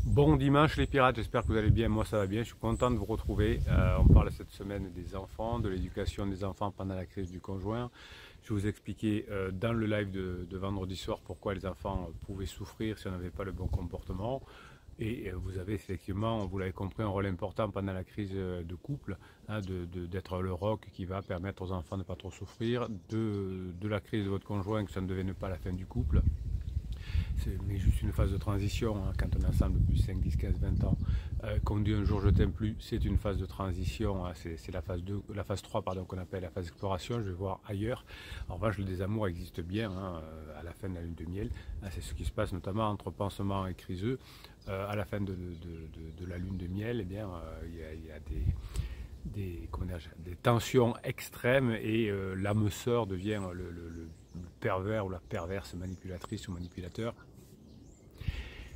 Bon dimanche les pirates, j'espère que vous allez bien, moi ça va bien, je suis content de vous retrouver. On parle cette semaine des enfants, de l'éducation des enfants pendant la crise du conjoint. Je vais vous expliquer dans le live de vendredi soir pourquoi les enfants pouvaient souffrir si on n'avait pas le bon comportement. Et vous avez effectivement, vous l'avez compris, un rôle important pendant la crise de couple, hein, d'être le roc qui va permettre aux enfants de ne pas trop souffrir, de la crise de votre conjoint, que ça ne devienne pas la fin du couple. C'est mais juste une phase de transition, hein, quand on est ensemble depuis 5, 10, 15, 20 ans, qu'on dit un jour je t'aime plus, c'est une phase de transition, hein, c'est la phase 2, la phase 3 pardon, qu'on appelle la phase exploration, je vais voir ailleurs. En revanche, le désamour existe bien, hein, à la fin de la lune de miel, hein, c'est ce qui se passe notamment entre pansement et criseux. À la fin de la lune de miel, eh bien, il y a des tensions extrêmes et l'âme sœur devient le pervers ou la perverse manipulatrice ou manipulateur.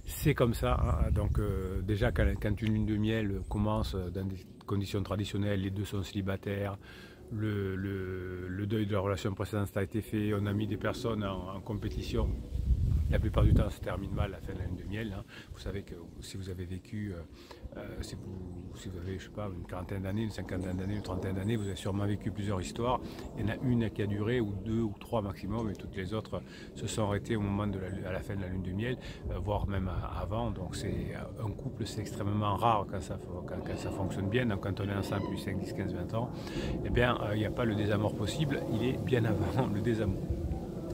C'est comme ça, hein. Donc déjà quand une lune de miel commence dans des conditions traditionnelles, les deux sont célibataires, le deuil de la relation précédente a été fait, on a mis des personnes en compétition. La plupart du temps, ça se termine mal à la fin de la lune de miel, hein. Vous savez que si vous avez vécu, si vous avez, je sais pas, une quarantaine d'années, une cinquantaine d'années, une trentaine d'années, vous avez sûrement vécu plusieurs histoires. Il y en a une qui a duré, ou deux ou trois maximum, et toutes les autres se sont arrêtées au moment à la fin de la lune de miel, voire même avant. Donc c'est un couple, c'est extrêmement rare quand ça fonctionne bien. Donc quand on est ensemble depuis 5, 10, 15, 20 ans, eh bien, il n'y a pas le désamour possible, il est bien avant le désamour.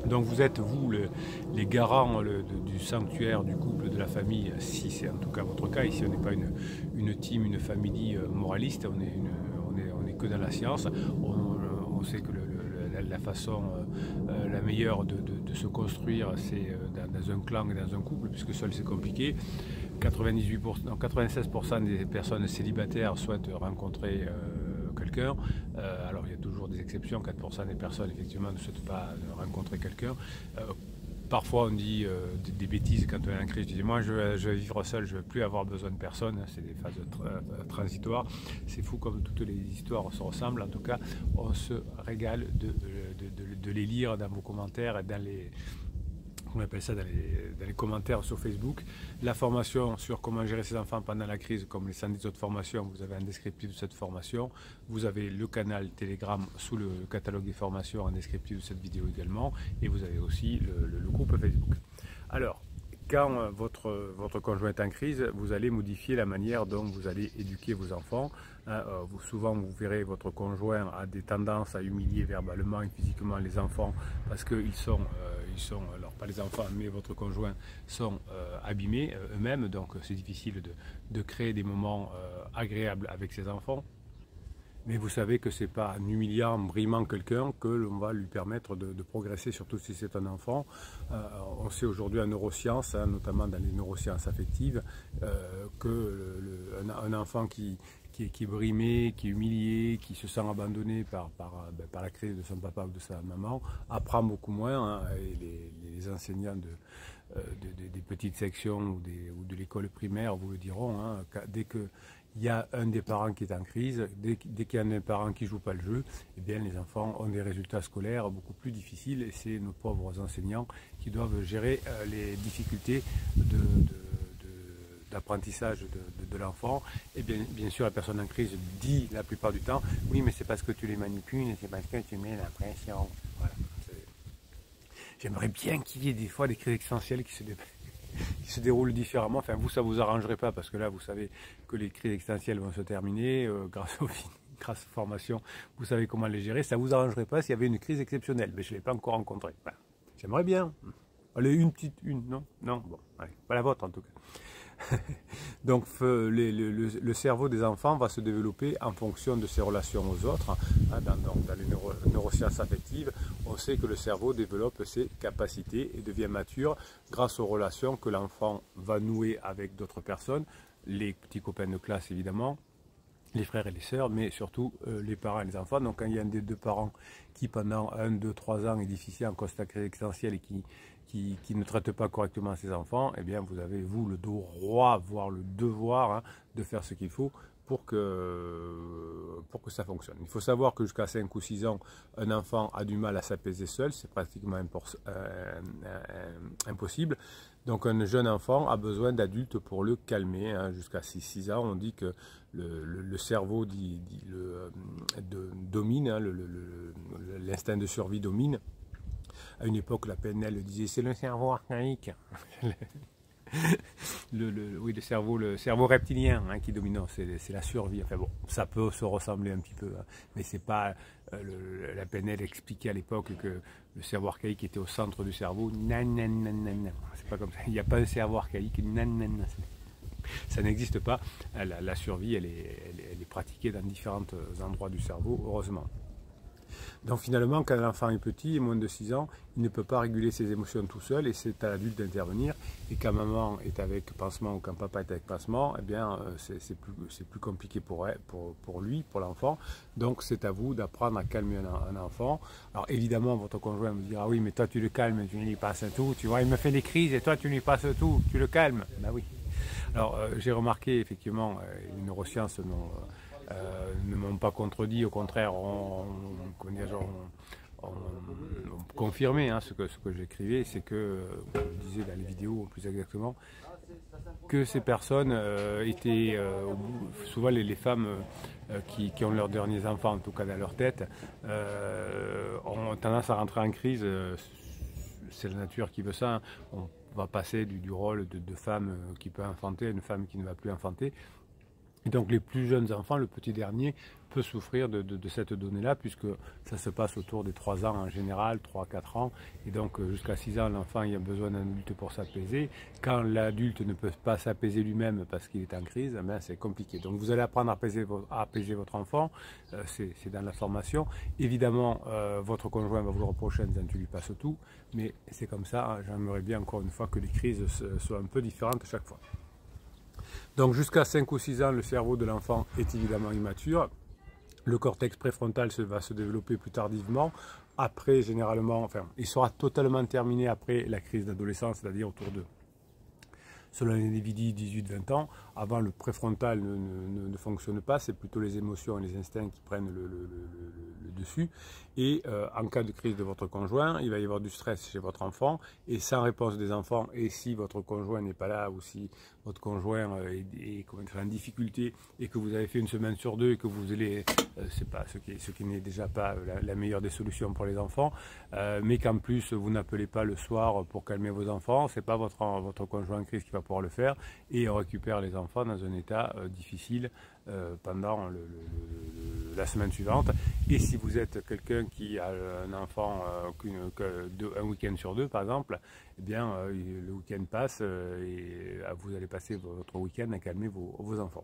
Donc vous êtes, vous, les garants du sanctuaire, du couple, de la famille, si c'est en tout cas votre cas. Ici, on n'est pas une team, une famille moraliste, on est que dans la science. On sait que la façon la meilleure de se construire, c'est dans un clan et dans un couple, puisque seul c'est compliqué. 96% des personnes célibataires souhaitent rencontrer quelqu'un. Alors il y a toujours des exceptions, 4% des personnes effectivement ne souhaitent pas rencontrer quelqu'un. Parfois on dit des bêtises quand on est en crise. Je dis moi je vais vivre seul, je ne veux plus avoir besoin de personne. C'est des phases transitoires. C'est fou comme toutes les histoires se ressemblent. En tout cas, on se régale de les lire dans vos commentaires et dans les... On appelle ça dans les commentaires sur Facebook. La formation sur comment gérer ses enfants pendant la crise, comme les 110 autres formations, vous avez un descriptif de cette formation. Vous avez le canal Telegram sous le catalogue des formations, un descriptif de cette vidéo également. Et vous avez aussi le groupe Facebook. Alors, quand votre conjoint est en crise, vous allez modifier la manière dont vous allez éduquer vos enfants. Souvent, vous verrez votre conjoint a des tendances à humilier verbalement et physiquement les enfants parce qu'ils sont, alors pas les enfants, mais votre conjoint sont abîmés eux-mêmes. Donc, c'est difficile de créer des moments agréables avec ses enfants. Mais vous savez que ce n'est pas en humiliant, en brimant quelqu'un que l'on va lui permettre de progresser, surtout si c'est un enfant. On sait aujourd'hui en neurosciences, hein, notamment dans les neurosciences affectives, qu'un enfant qui est brimé, qui est humilié, qui se sent abandonné par la crise de son papa ou de sa maman, apprend beaucoup moins, hein, et les enseignants des petites sections ou de l'école primaire vous le diront, hein, dès que il y a un des parents qui est en crise, dès qu'il y a un des parents qui ne joue pas le jeu, eh bien les enfants ont des résultats scolaires beaucoup plus difficiles et c'est nos pauvres enseignants qui doivent gérer les difficultés d'apprentissage de l'enfant. Et bien sûr, la personne en crise dit la plupart du temps, oui, mais c'est parce que tu les manipules, c'est parce que tu mets la pression. Voilà. J'aimerais bien qu'il y ait des fois des crises existentielles qui se déroulent différemment. Enfin, vous, ça vous arrangerait pas parce que là, vous savez que les crises existentielles vont se terminer grâce aux formations. Vous savez comment les gérer. Ça vous arrangerait pas s'il y avait une crise exceptionnelle. Mais je ne l'ai pas encore rencontrée. Voilà. J'aimerais bien. Allez, une, non? Non? Bon, allez, pas la vôtre en tout cas. Donc le cerveau des enfants va se développer en fonction de ses relations aux autres. Dans les neurosciences affectives, on sait que le cerveau développe ses capacités et devient mature grâce aux relations que l'enfant va nouer avec d'autres personnes, les petits copains de classe évidemment, les frères et les sœurs, mais surtout les parents et les enfants. Donc quand il y a un des deux parents qui pendant 1, 2, 3 ans est difficile en constat existentiel et qui ne traite pas correctement ses enfants, eh bien vous avez vous le droit, voire le devoir, hein, de faire ce qu'il faut pour que ça fonctionne. Il faut savoir que jusqu'à 5 ou 6 ans, un enfant a du mal à s'apaiser seul, c'est pratiquement impossible. Donc un jeune enfant a besoin d'adultes pour le calmer, hein. Jusqu'à 6 ans, on dit que le cerveau domine, hein, l'instinct de survie domine. À une époque, la PNL disait c'est le cerveau archaïque. Oui, le cerveau reptilien, hein, qui domine, c'est la survie. Enfin bon, ça peut se ressembler un petit peu, hein, mais c'est pas. La PNL expliquait à l'époque que le cerveau archaïque était au centre du cerveau. Nan, nan, nan, nan, nan. C'est pas comme ça. Il n'y a pas un cerveau archaïque. Nan, nan, nan. Ça n'existe pas. La survie, elle est pratiquée dans différents endroits du cerveau, heureusement. Donc finalement, quand l'enfant est petit, moins de 6 ans, il ne peut pas réguler ses émotions tout seul et c'est à l'adulte d'intervenir. Et quand maman est avec pansement ou quand papa est avec pansement, eh bien c'est plus compliqué pour lui, pour l'enfant. Donc c'est à vous d'apprendre à calmer un enfant. Alors évidemment, votre conjoint vous dira, oui, mais toi tu le calmes, tu lui passes tout. Tu vois, il me fait des crises et toi tu lui passes tout, tu le calmes. Ben oui. Alors j'ai remarqué effectivement, les neurosciences ne m'ont pas contredit, au contraire, on confirmé, hein, ce que j'écrivais, c'est que, comme je disais dans les vidéos plus exactement, que ces personnes étaient, souvent les femmes qui ont leurs derniers enfants, en tout cas dans leur tête, ont tendance à rentrer en crise. C'est la nature qui veut ça, hein. On va passer du rôle de femme qui peut enfanter à une femme qui ne va plus enfanter. Et donc les plus jeunes enfants, le petit dernier, peut souffrir de cette donnée-là, puisque ça se passe autour des 3 ans en général, 3-4 ans, et donc jusqu'à 6 ans, l'enfant il a besoin d'un adulte pour s'apaiser. Quand l'adulte ne peut pas s'apaiser lui-même parce qu'il est en crise, eh c'est compliqué. Donc vous allez apprendre à apaiser votre enfant, c'est dans la formation. Évidemment, votre conjoint va vous le reprocher en disant tu lui passes tout, mais c'est comme ça, hein. J'aimerais bien encore une fois que les crises soient un peu différentes chaque fois. Donc jusqu'à 5 ou 6 ans, le cerveau de l'enfant est évidemment immature. Le cortex préfrontal va se développer plus tardivement. Après, généralement, enfin, il sera totalement terminé après la crise d'adolescence, c'est-à-dire autour de, selon les individus, 18-20 ans. Avant, le préfrontal ne fonctionne pas, c'est plutôt les émotions et les instincts qui prennent le dessus. Et en cas de crise de votre conjoint, il va y avoir du stress chez votre enfant, et sans réponse des enfants, et si votre conjoint n'est pas là, ou si votre conjoint est en difficulté, et que vous avez fait une semaine sur 2, et que vous allez, c'est pas ce qui n'est déjà pas la meilleure des solutions pour les enfants, mais qu'en plus vous n'appelez pas le soir pour calmer vos enfants, c'est pas votre conjoint en crise qui va pouvoir le faire, et on récupère les enfants dans un état difficile pendant la semaine suivante. Et si vous êtes quelqu'un qui a un enfant un week-end sur 2 par exemple, eh bien le week-end passe et vous allez passer votre week-end à calmer vos enfants.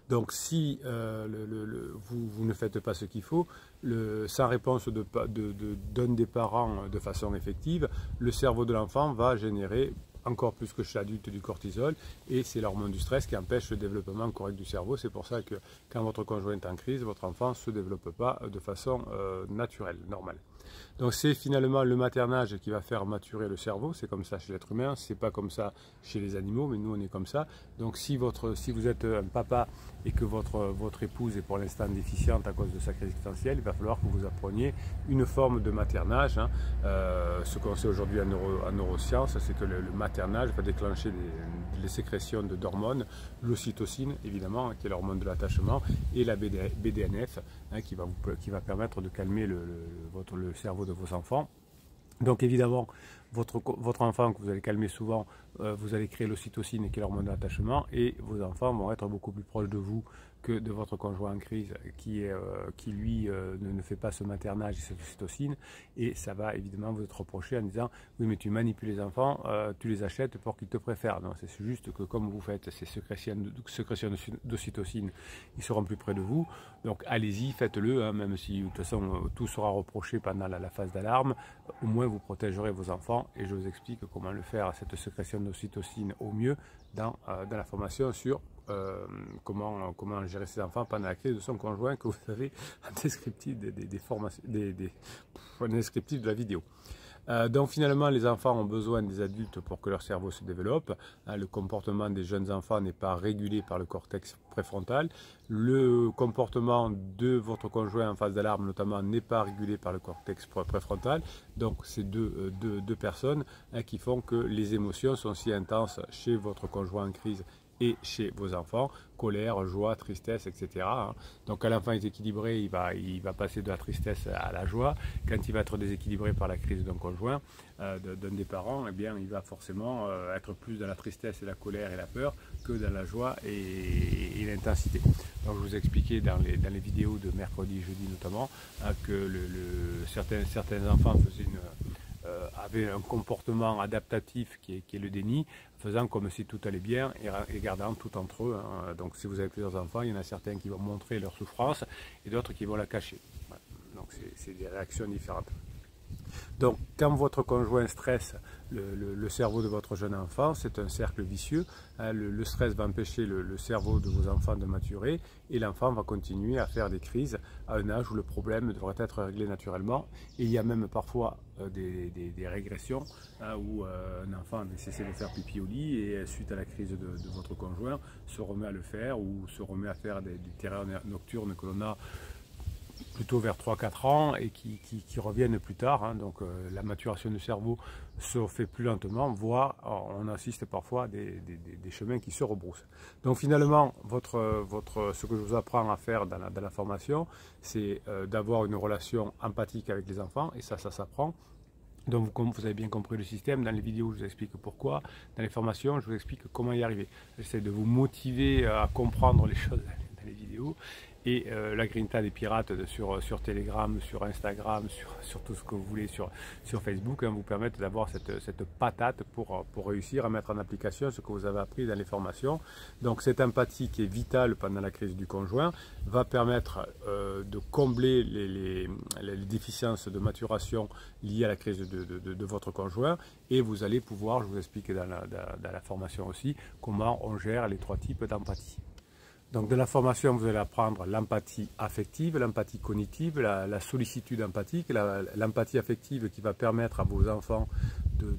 Donc si vous ne faites pas ce qu'il faut, sans réponse d'un des parents de façon effective, le cerveau de l'enfant va générer encore plus que chez l'adulte du cortisol, et c'est l'hormone du stress qui empêche le développement correct du cerveau. C'est pour ça que quand votre conjoint est en crise, votre enfant ne se développe pas de façon naturelle, normale. Donc c'est finalement le maternage qui va faire maturer le cerveau, c'est comme ça chez l'être humain, c'est pas comme ça chez les animaux, mais nous on est comme ça. Donc si vous êtes un papa et que votre épouse est pour l'instant déficiente à cause de sa crise existentielle, il va falloir que vous appreniez une forme de maternage, hein. Ce qu'on sait aujourd'hui en neurosciences, c'est que le maternage va déclencher les sécrétions d'hormones, l'ocytocine évidemment, qui est l'hormone de l'attachement, et la BDNF, hein, qui va permettre de calmer le cerveau de vos enfants. Donc évidemment, votre enfant que vous allez calmer souvent, vous allez créer l'ocytocine qui est l'hormone de l'attachement, et vos enfants vont être beaucoup plus proches de vous que de votre conjoint en crise qui lui ne fait pas ce maternage et cette ocytocine, et ça va évidemment vous être reproché en disant oui mais tu manipules les enfants, tu les achètes pour qu'ils te préfèrent. Non, c'est juste que comme vous faites ces sécrétions d'ocytocine, ils seront plus près de vous, donc allez-y, faites-le, hein, même si de toute façon tout sera reproché pendant la phase d'alarme, au moins vous protégerez vos enfants, et je vous explique comment le faire, cette sécrétion d'ocytocine au mieux dans la formation sur comment gérer ses enfants pendant la crise de son conjoint, que vous avez en descriptif descriptif de la vidéo. Donc finalement, les enfants ont besoin des adultes pour que leur cerveau se développe. Le comportement des jeunes enfants n'est pas régulé par le cortex préfrontal. Le comportement de votre conjoint en phase d'alarme notamment n'est pas régulé par le cortex préfrontal. Donc c'est deux personnes qui font que les émotions sont si intenses chez votre conjoint en crise et chez vos enfants, colère, joie, tristesse, etc. Donc quand l'enfant est équilibré, il va passer de la tristesse à la joie. Quand il va être déséquilibré par la crise d'un conjoint, d'un des parents, eh bien, il va forcément être plus dans la tristesse et la colère et la peur que dans la joie et l'intensité. Donc je vous expliquais dans les vidéos de mercredi et jeudi notamment que certains enfants avaient un comportement adaptatif qui est le déni, faisant comme si tout allait bien et gardant tout entre eux. Donc si vous avez plusieurs enfants, il y en a certains qui vont montrer leur souffrance et d'autres qui vont la cacher. Voilà. Donc c'est des réactions différentes. Donc, quand votre conjoint stresse le cerveau de votre jeune enfant, c'est un cercle vicieux. Le stress va empêcher le cerveau de vos enfants de maturer et l'enfant va continuer à faire des crises à un âge où le problème devrait être réglé naturellement. Et il y a même parfois des régressions où un enfant a cessé de faire pipi au lit et suite à la crise de votre conjoint se remet à le faire ou se remet à faire des terreurs nocturnes que l'on a plutôt vers 3-4 ans et qui reviennent plus tard. Donc la maturation du cerveau se fait plus lentement, voire on assiste parfois à des chemins qui se rebroussent. Donc finalement, ce que je vous apprends à faire dans la formation, c'est d'avoir une relation empathique avec les enfants, et ça s'apprend. Donc vous avez bien compris le système. Dans les vidéos, je vous explique pourquoi. Dans les formations, je vous explique comment y arriver. J'essaie de vous motiver à comprendre les choses dans les vidéos. Et la Grinta des pirates sur Telegram, sur Instagram, sur tout ce que vous voulez, sur Facebook, vous permettent d'avoir cette patate pour réussir à mettre en application ce que vous avez appris dans les formations. Donc cette empathie qui est vitale pendant la crise du conjoint va permettre de combler les déficiences de maturation liées à la crise de votre conjoint, et vous allez pouvoir, je vous explique dans la formation aussi, comment on gère les 3 types d'empathie. Donc de la formation, vous allez apprendre l'empathie affective, l'empathie cognitive, la sollicitude empathique, l'empathie affective qui va permettre à vos enfants de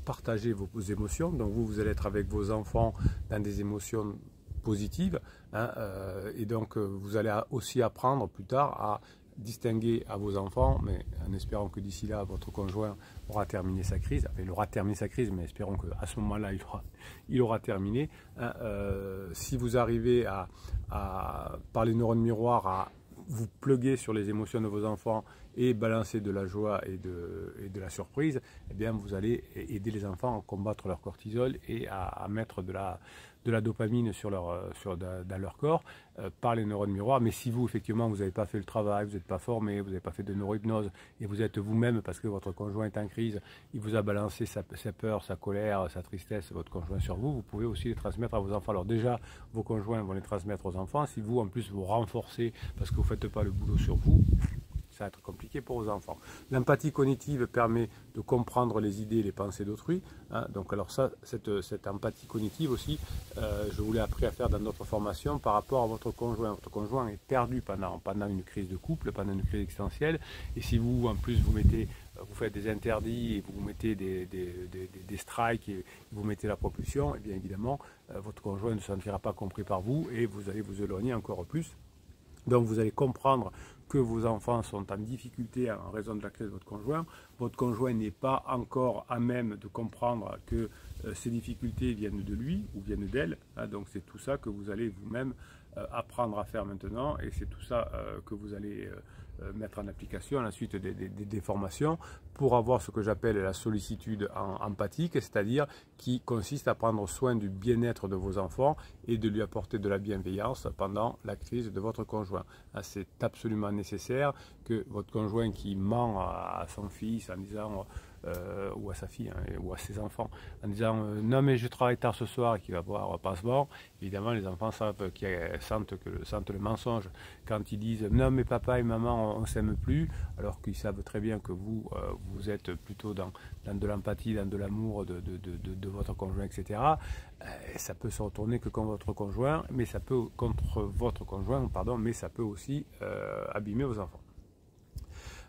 partager vos émotions. Donc vous allez être avec vos enfants dans des émotions positives, et donc vous allez aussi apprendre plus tard à distinguer à vos enfants, mais en espérant que d'ici là votre conjoint aura terminé sa crise. Enfin, il aura terminé sa crise, mais espérons qu'à ce moment-là il aura terminé. Si vous arrivez par les neurones miroirs à vous pluguer sur les émotions de vos enfants et balancer de la joie et de la surprise, eh bien vous allez aider les enfants à combattre leur cortisol et à mettre de la dopamine dans leur corps par les neurones miroirs. Mais si vous, effectivement, vous n'avez pas fait le travail, vous n'êtes pas formé, vous n'avez pas fait de neurohypnose, et vous êtes vous-même, parce que votre conjoint est en crise, il vous a balancé sa peur, sa colère, sa tristesse, votre conjoint sur vous, vous pouvez aussi les transmettre à vos enfants. Alors déjà, vos conjoints vont les transmettre aux enfants. Si vous, en plus, vous renforcez parce que vous ne faites pas le boulot sur vous, ça va être compliqué pour vos enfants. L'empathie cognitive permet de comprendre les idées et les pensées d'autrui. Donc alors ça, cette empathie cognitive aussi, je vous l'ai appris à faire dans notre formation par rapport à votre conjoint. Votre conjoint est perdu pendant une crise de couple, pendant une crise existentielle. Et si vous, en plus, vous faites des interdits et vous mettez des strikes et vous mettez la propulsion, et bien évidemment, votre conjoint ne se sentira pas compris par vous et vous allez vous éloigner encore plus. Donc vous allez comprendre que vos enfants sont en difficulté en raison de la crise de votre conjoint. Votre conjoint n'est pas encore à même de comprendre que ces difficultés viennent de lui ou viennent d'elle. Donc c'est tout ça que vous allez vous-même apprendre à faire maintenant, et c'est tout ça que vous allez mettre en application à la suite des formations pour avoir ce que j'appelle la sollicitude empathique, c'est-à-dire qui consiste à prendre soin du bien-être de vos enfants et de lui apporter de la bienveillance pendant la crise de votre conjoint. C'est absolument nécessaire que votre conjoint qui ment à son fils en disant ou à sa fille ou à ses enfants en disant non mais je travaille tard ce soir et qu'il va boire passeport, évidemment les enfants sentent le mensonge quand ils disent non mais papa et maman on s'aime plus, alors qu'ils savent très bien que vous êtes plutôt dans de l'empathie, dans de l'amour de votre conjoint, etc. Ça peut se retourner que contre votre conjoint, mais ça peut mais ça peut aussi abîmer vos enfants.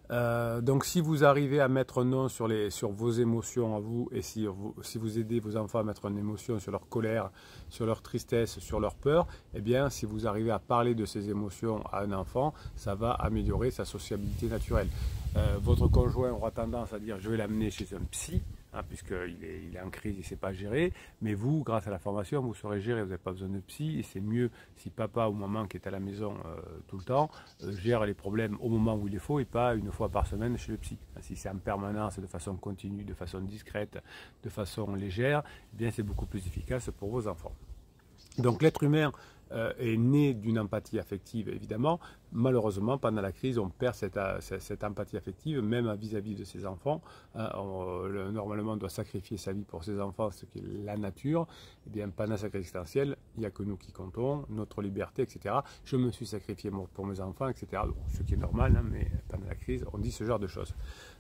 Donc si vous arrivez à mettre un nom sur vos émotions à vous, et si vous aidez vos enfants à mettre une émotion sur leur colère, sur leur tristesse, sur leur peur, eh bien si vous arrivez à parler de ces émotions à un enfant, ça va améliorer sa sociabilité naturelle. Votre conjoint aura tendance à dire je vais l'amener chez un psy, puisqu'il est en crise, il ne sait pas gérer, mais vous, grâce à la formation, vous saurez gérer, vous n'avez pas besoin de psy, et c'est mieux si papa ou maman qui est à la maison tout le temps gère les problèmes au moment où il les faut et pas une fois par semaine chez le psy. Si c'est en permanence, de façon continue, de façon discrète, de façon légère, eh bien c'est beaucoup plus efficace pour vos enfants. Donc l'être humain est né d'une empathie affective, évidemment. Malheureusement, pendant la crise, on perd cette empathie affective, même vis-à-vis de ses enfants. Normalement, on doit sacrifier sa vie pour ses enfants, ce qui est la nature. Et bien, pendant sa crise existentielle, il n'y a que nous qui comptons, notre liberté, etc. Je me suis sacrifié pour mes enfants, etc. Donc, ce qui est normal, mais pendant la crise, on dit ce genre de choses.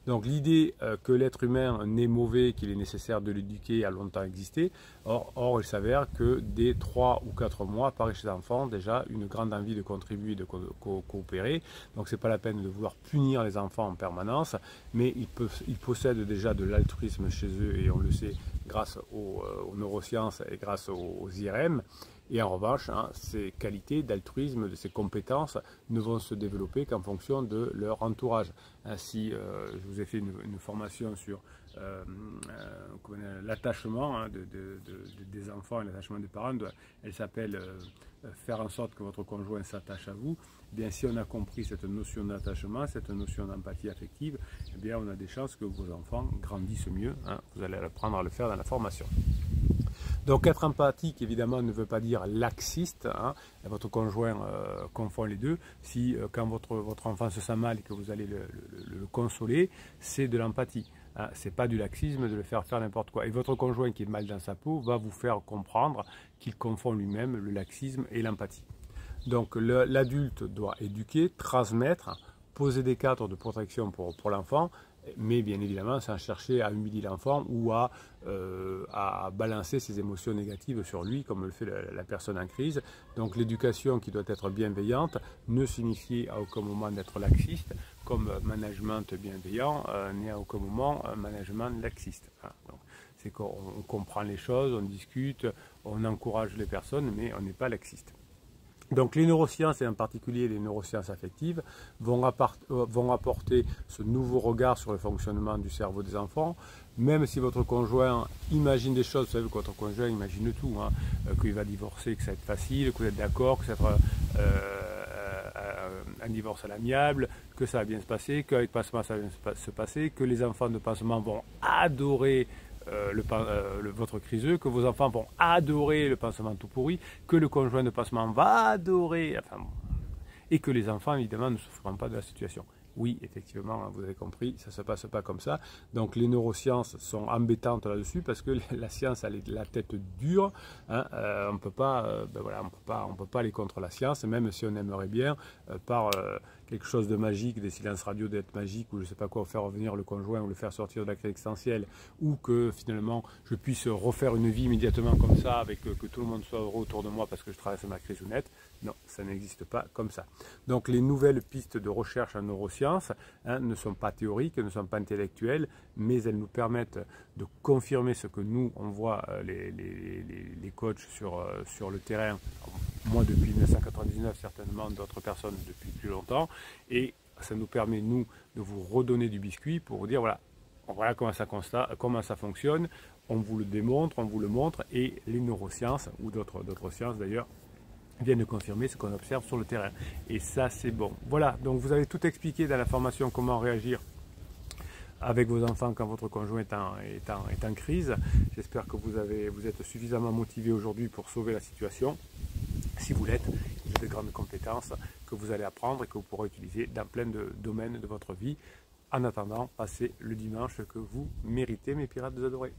Donc l'idée que l'être humain n'est mauvais, qu'il est nécessaire de l'éduquer, a longtemps existé. Or, il s'avère que dès 3 ou 4 mois, apparaît chez les enfants déjà une grande envie de contribuer, de coopérer. Donc c'est pas la peine de vouloir punir les enfants en permanence, mais ils possèdent déjà de l'altruisme chez eux, et on le sait grâce aux neurosciences et grâce aux IRM. Et en revanche, ces qualités d'altruisme, de ces compétences ne vont se développer qu'en fonction de leur entourage. Si je vous ai fait une formation sur l'attachement des enfants et l'attachement des parents, elle s'appelle faire en sorte que votre conjoint s'attache à vous. Eh bien, si on a compris cette notion d'attachement, cette notion d'empathie affective, eh bien, on a des chances que vos enfants grandissent mieux. Vous allez apprendre à le faire dans la formation. Donc être empathique, évidemment, ne veut pas dire laxiste. Votre conjoint confond les deux. Si quand votre enfant se sent mal et que vous allez le consoler, c'est de l'empathie. Ce n'est pas du laxisme de le faire n'importe quoi. Et votre conjoint qui est mal dans sa peau va vous faire comprendre qu'il confond lui-même le laxisme et l'empathie. Donc l'adulte doit éduquer, transmettre, poser des cadres de protection pour l'enfant, mais bien évidemment sans chercher à humilier l'enfant ou à balancer ses émotions négatives sur lui comme le fait la personne en crise. Donc l'éducation qui doit être bienveillante ne signifie à aucun moment d'être laxiste, comme management bienveillant n'est à aucun moment un management laxiste. C'est qu'on comprend les choses, on discute, on encourage les personnes, mais on n'est pas laxiste. Donc les neurosciences, et en particulier les neurosciences affectives, vont apporter ce nouveau regard sur le fonctionnement du cerveau des enfants. Même si votre conjoint imagine des choses, vous savez que votre conjoint imagine tout, qu'il va divorcer, que ça va être facile, que vous êtes d'accord, que ça va être un divorce à l'amiable, que ça va bien se passer, qu'avec Passement ça va bien se passer, que les enfants de Passement vont adorer votre criseux, que vos enfants vont adorer le pansement tout pourri, que le conjoint de Passement va adorer, et que les enfants évidemment ne souffrent pas de la situation. Oui, effectivement, vous avez compris, ça ne se passe pas comme ça. Donc les neurosciences sont embêtantes là-dessus parce que la science a la tête dure. On ne peut pas aller contre la science, même si on aimerait bien, par quelque chose de magique, des silences radio d'être magique, ou je ne sais pas quoi, faire revenir le conjoint ou le faire sortir de la crise existentielle, ou que finalement je puisse refaire une vie immédiatement comme ça, avec que tout le monde soit heureux autour de moi parce que je traverse ma crise ou net. Non, ça n'existe pas comme ça. Donc les nouvelles pistes de recherche en neurosciences ne sont pas théoriques, ne sont pas intellectuelles, mais elles nous permettent de confirmer ce que nous, on voit les coachs sur le terrain, moi depuis 1999, certainement d'autres personnes depuis plus longtemps, et ça nous permet, nous, de vous redonner du biscuit pour vous dire, voilà comment ça fonctionne, on vous le démontre, on vous le montre, et les neurosciences, ou d'autres sciences d'ailleurs, viennent de confirmer ce qu'on observe sur le terrain. Et ça, c'est bon. Voilà, donc vous avez tout expliqué dans la formation comment réagir avec vos enfants quand votre conjoint est en crise. J'espère que vous êtes suffisamment motivé aujourd'hui pour sauver la situation. Si vous l'êtes, il y a de grandes compétences que vous allez apprendre et que vous pourrez utiliser dans plein de domaines de votre vie. En attendant, passez le dimanche que vous méritez, mes pirates adorés.